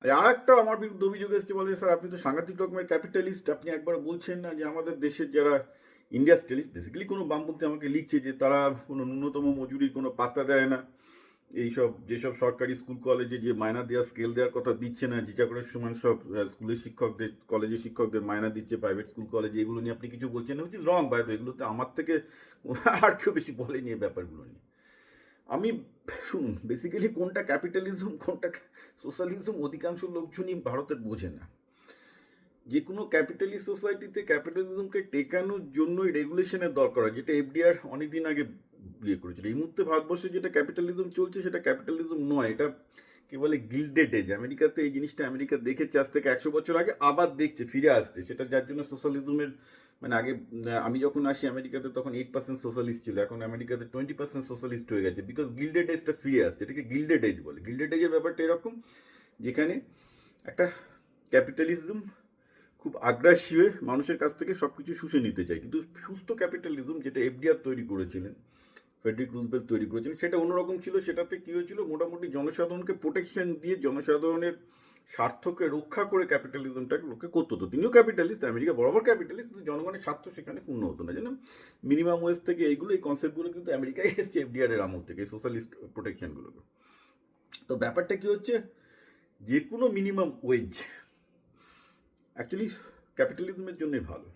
আর একটা আমার বিরুদ্ধে অভিযোগ এসছে, বলে স্যার আপনি তো সাংঘাতিক রকমের ক্যাপিটালিস্ট, আপনি একবার বলছেন না যে আমাদের দেশের যারা ইন্ডাস্ট্রিয়ালিস্ট, বেসিক্যালি কোনো বামপন্থী আমাকে লিখছে যে তারা কোনো ন্যূনতম মজুরির কোনো পাত্তা দেয় না, এইসব যেসব সরকারি স্কুল কলেজে যে মায়না দেওয়া স্কেল দেওয়ার কথা দিচ্ছে না, জিচা করে সমান সব স্কুলের শিক্ষকদের কলেজের শিক্ষকদের মায়না দিচ্ছে প্রাইভেট স্কুল কলেজে, এগুলো নিয়ে আপনি কিছু বলছেন না, which is wrong by the way. এগুলোতে আমার থেকে আর কেউ বেশি বলেনি এই ব্যাপারগুলো নিয়ে। আমি শুনুন, বেসিক্যালি কোনটা ক্যাপিটালিজম কোনটা সোশ্যালিজম অধিকাংশ লোকজনই ভারতের বোঝে না। যে কোনো ক্যাপিটালিস্ট সোসাইটিতে ক্যাপিটালিজমকে টেকানোর জন্যই রেগুলেশনের দরকার হয়, যেটা এফডিআর অনেকদিন আগে বিয়ে করেছিল। এই মুহূর্তে ভারতবর্ষে যেটা ক্যাপিটালিজম চলছে সেটা ক্যাপিটালিজম নয়, এটা কি বলে গিল্ডেড এজ। আমেরিকাতে এই জিনিসটা আমেরিকা দেখেছে আজ থেকে 100 বছর আগে, আবার দেখছে ফিরে আসছে, সেটা যার জন্য সোশ্যালিজমের মানে আগে আমি যখন আসি আমেরিকাতে তখন 8% সোশ্যালিস্ট ছিল, এখন আমেরিকাতে 20% সোশ্যালিস্ট হয়ে গেছে, বিকজ গিল্ডেড এজটা ফিরে আসছে। এটাকে গিল্ডেড এজ বলে। গিল্ডেড এজের ব্যাপারটা এরকম, যেখানে একটা ক্যাপিটালিজম খুব আগ্রাসী হয়ে মানুষের কাছ থেকে সব কিছু শুষে নিতে চায়, কিন্তু সুস্থ ক্যাপিটালিজম যেটা এফডিআর তৈরি করেছিলেন, ফ্রেডরিক রুজভেল্ট তৈরি করেছিলেন, সেটা অন্যরকম ছিল। সেটাতে কী হয়েছিল, মোটামুটি জনসাধারণকে প্রোটেকশন দিয়ে জনসাধারণের স্বার্থকে রক্ষা করে ক্যাপিটালিজমটাকে লোকে করতে হতো। তিনিও ক্যাপিটালিস্ট, আমেরিকা বরাবর ক্যাপিটালিস্ট, কিন্তু জনগণের স্বার্থ সেখানে পূর্ণ হতো না। যেন মিনিমাম ওয়েজ থেকে এইগুলো, এই কনসেপ্টগুলো কিন্তু আমেরিকায় এসছে এফডিআর এর আমল থেকে, এই সোশ্যালিস্ট প্রোটেকশনগুলোকে। তো ব্যাপারটা কী হচ্ছে, যে কোনো মিনিমাম ওয়েজ অ্যাকচুয়ালি ক্যাপিটালিজমের জন্যই ভালো।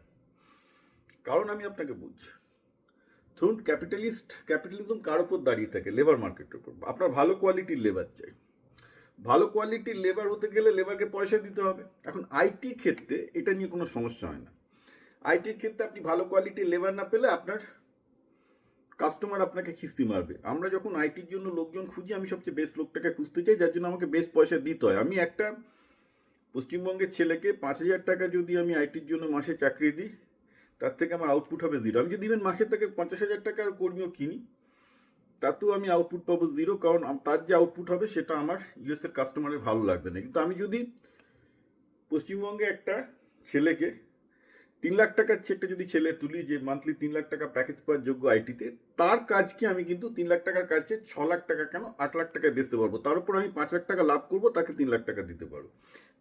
কারণ আমি আপনাকে বলছি, ধরুন ক্যাপিটালিজম কার উপর দাঁড়িয়ে থাকে, লেবার মার্কেটের উপর। আপনার ভালো কোয়ালিটির লেবার চাই, ভালো কোয়ালিটির লেবার হতে গেলে লেবারকে পয়সা দিতে হবে। এখন আইটি ক্ষেত্রে এটা নিয়ে কোনো সমস্যা হয় না। আইটির ক্ষেত্রে আপনি ভালো কোয়ালিটির লেবার না পেলে আপনার কাস্টমার আপনাকে খিস্তি মারবে। আমরা যখন আইটির জন্য লোকজন খুঁজি, আমি সবচেয়ে বেস্ট লোকটাকে খুঁজতে চাই, যার জন্য আমাকে বেস্ট পয়সা দিতে হয়। আমি একটা পশ্চিমবঙ্গের ছেলেকে 5,000 টাকা যদি আমি আইটির জন্য মাসে চাকরি দিই, তার থেকে আমার আউটপুট হবে জিরো। আমি যদি ইভেন মাসে থেকে 50,000 টাকার কর্মীও কিনি, তাতেও আমি আউটপুট পাবো জিরো, কারণ তার যে আউটপুট হবে সেটা আমার ইউএসের কাস্টমারের ভালো লাগবে না। কিন্তু আমি যদি পশ্চিমবঙ্গে একটা ছেলেকে 3 লাখ টাকার চেকটা যদি ছেলে তুলি, যে মান্থলি 3 লাখ টাকা প্যাকেজ পাওয়ার যোগ্য আইটিতে, তার কাজকে আমি কিন্তু 3 লাখ টাকার কাজকে 6 লাখ টাকা কেন 8 লাখ টাকায় বেচতে পারবো। তার উপর আমি 5 লাখ টাকা লাভ করবো, তাকে 3 লাখ টাকা দিতে পারবো।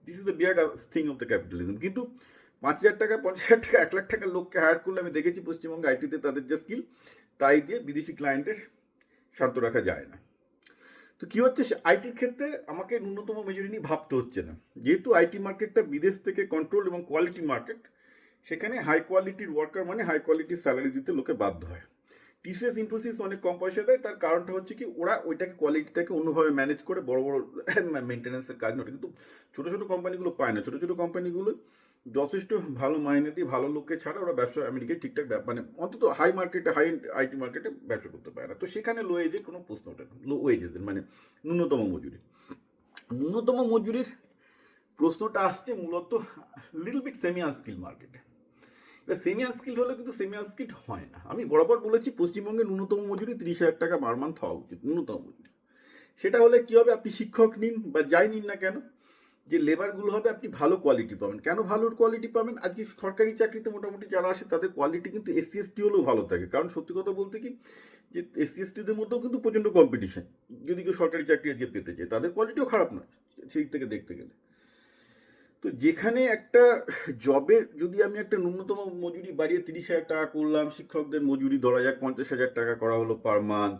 This is the beard thing of the capitalism. কিন্তু 5,000 টাকা 50,000 টাকা 1 লাখ টাকার লোককে হায়ার করলে আমি দেখেছি পশ্চিমবঙ্গে আইটিতে তাদের যে স্কিল, তাই দিয়ে বিদেশি ক্লায়েন্টের শান্ত রাখা যায় না। তো কী হচ্ছে, আইটির ক্ষেত্রে আমাকে ন্যূনতম মজুরি নিয়ে ভাবতে হচ্ছে না, যেহেতু আইটি মার্কেটটা বিদেশ থেকে কন্ট্রোল এবং কোয়ালিটি মার্কেট। সেখানে হাই কোয়ালিটির ওয়ার্কার মানে হাই কোয়ালিটির স্যালারি দিতে লোকে বাধ্য হয়। টিসিএস ইনফোসিস অনেক কম পয়সা দেয়, তার কারণটা হচ্ছে কি, ওরা ওইটাকে কোয়ালিটিটাকে অন্যভাবে ম্যানেজ করে বড় বড় মেনটেন্যান্সের কাজ নয়। কিন্তু ছোটো ছোটো কোম্পানিগুলো পায় না। ছোটো ছোটো কোম্পানিগুলো যথেষ্ট ভালো মাইনে দিয়ে ভালো লোককে ছাড়া ওরা ব্যবসা আমেরিকায় ঠিকঠাক মানে অন্তত হাই মার্কেটে, হাই আইটি মার্কেটে ব্যবসা করতে পারে না। তো সেখানে লো এজের কোনো প্রশ্ন ওঠে না, লো ওয়েজেসের মানে ন্যূনতম মজুরি। ন্যূনতম মজুরির প্রশ্নটা আসছে মূলত লিটল বিট সেমি আনস্কিল মার্কেটে। এবার সেমি আনস্কিল্ড হলে কিন্তু সেমি আনস্কিল্ড হয় না। আমি বরাবর বলেছি পশ্চিমবঙ্গে ন্যূনতম মজুরি 30,000 টাকা পার মান্থ হওয়া উচিত, ন্যূনতম মজুরি। সেটা হলে কী হবে, আপনি শিক্ষক নিন বা যাই নিন না কেন, যে লেবারগুলো হবে আপনি ভালো কোয়ালিটি পাবেন। কেন ভালো কোয়ালিটি পাবেন, আজকে সরকারি চাকরিতে মোটামুটি যারা আসে তাদের কোয়ালিটি কিন্তু এসসি এসটি হলেও ভালো থাকে। কারণ সত্যি কথা বলতে কি, যে এসসি এসটিদের মধ্যেও কিন্তু প্রচণ্ড কম্পিটিশন। যদি কেউ সরকারি চাকরি আজকে পেতে চায়, তাদের কোয়ালিটিও খারাপ নয় সেই থেকে দেখতে গেলে। তো যেখানে একটা জবের যদি আমি একটা ন্যূনতম মজুরি বাড়িয়ে 30,000 টাকা করলাম, শিক্ষকদের মজুরি ধরা যাক 50,000 টাকা করা হলো পার মান্থ,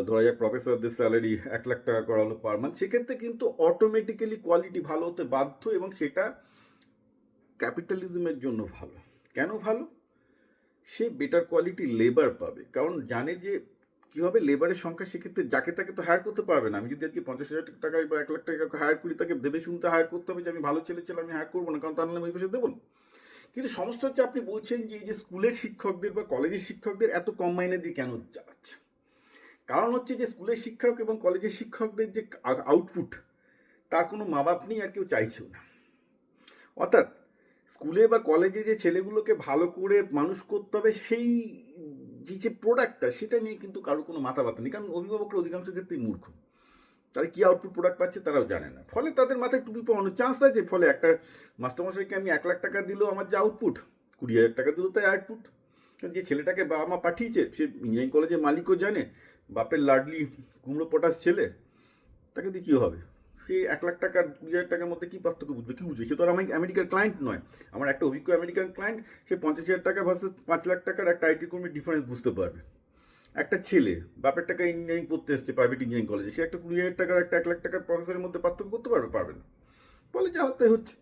ধরা যাক প্রফেসরদের স্যালারি 1 লাখ টাকা করা হলো পার মান্থ, সেক্ষেত্রে কিন্তু অটোমেটিক্যালি কোয়ালিটি ভালো হতে বাধ্য, এবং সেটা ক্যাপিটালিজমের জন্য ভালো। কেন ভালো, সে বেটার কোয়ালিটি লেবার পাবে, কারণ জানে যে কী হবে, লেবারের সংখ্যা সেক্ষেত্রে যাকে তাকে তো হায়ার করতে পারবে না। আমি যদি আজকে 50,000 টাকায় বা 1 লাখ টাকা হায়ার করি, তাকে ভেবে শুনতে হায়ার করতে হবে যে আমি ভালো ছেলে আমি হায়ার করবো না, কারণ তার নামে ওই পয়সা দেবো না। কিন্তু সমস্যা হচ্ছে, আপনি বলছেন যে এই যে স্কুলের শিক্ষকদের বা কলেজের শিক্ষকদের এত কম মাইনে দিয়ে কেন চালাচ্ছে। কারণ হচ্ছে যে স্কুলের শিক্ষক এবং কলেজের শিক্ষকদের যে আউটপুট, তার কোনো মা বাপ নেই আর কেউ চাইছেও না। অর্থাৎ স্কুলে বা কলেজে যে ছেলেগুলোকে ভালো করে মানুষ করতে হবে, সেই যে প্রোডাক্টটা, সেটা নিয়ে কিন্তু কারো কোনো মাথা ব্যথা নেই, কারণ অভিভাবকরা অধিকাংশ ক্ষেত্রেই মূর্খ। তারা কী আউটপুট প্রোডাক্ট পাচ্ছে তারাও জানে না, ফলে তাদের মাথায় টুপি পাওয়ানোর চান্স আছে। ফলে একটা মাস্টারমশাইকে আমি 1 লাখ টাকা দিলেও আমার যে আউটপুট, 20,000 টাকা দিলেও তাই আউটপুট। যে ছেলেটাকে বাবা মা পাঠিয়েছে, সে ইঞ্জিনিয়ারিং কলেজের মালিকও জানে, বাপের লাডলি কুমড়ো পটাশ ছেলে, তাকে দিয়ে কী হবে, সে 1 লাখ টাকা 2 হাজার টাকার মধ্যে কী পার্থক্য বুঝবে, কী বুঝবে? সে তো আর আমি আমেরিকার ক্লায়েন্ট নয়। আমার একটা অভিজ্ঞ আমেরিকান ক্লায়েন্ট, সে 50 হাজার টাকা ভার্সেস 5 লাখ টাকার একটা আইটি কর্মীর ডিফারেন্স বুঝতে পারবে। একটা ছেলে বাপের টাকা ইঞ্জিনিয়ারিং পড়তে এসছে প্রাইভেট ইঞ্জিনিয়ারিং কলেজে, সে একটা 20 হাজার টাকার একটা 1 লাখ টাকার প্রফেসরের মধ্যে পার্থক্য করতে পারবে? পারবে না। বলে যা হতে হচ্ছে।